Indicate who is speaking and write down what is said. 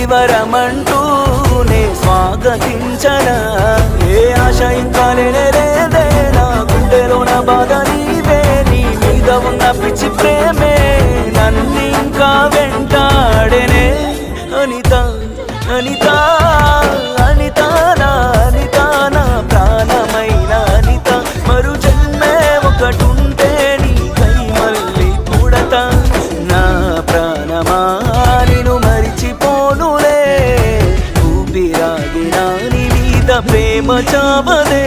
Speaker 1: వరమంటూనే స్వాగతించనా ఏ ఆశ ఇంకా లేదే నా గుండెలోన బాధ నీవే నీ మీద ఉన్న పిచ్చి ప్రేమే నన్నింకా వెంటాడేనే అనిత అనిత అనిత నా అనిత నా ప్రాణమైన అనిత మరు జన్మే ఒకటుంటే నీకై మళ్ళీ పుడతా నా ప్రాణమా నిన్ను మరిచిపోనులే ఊపిరాగినా నీ మీద ప్రేమ చావదే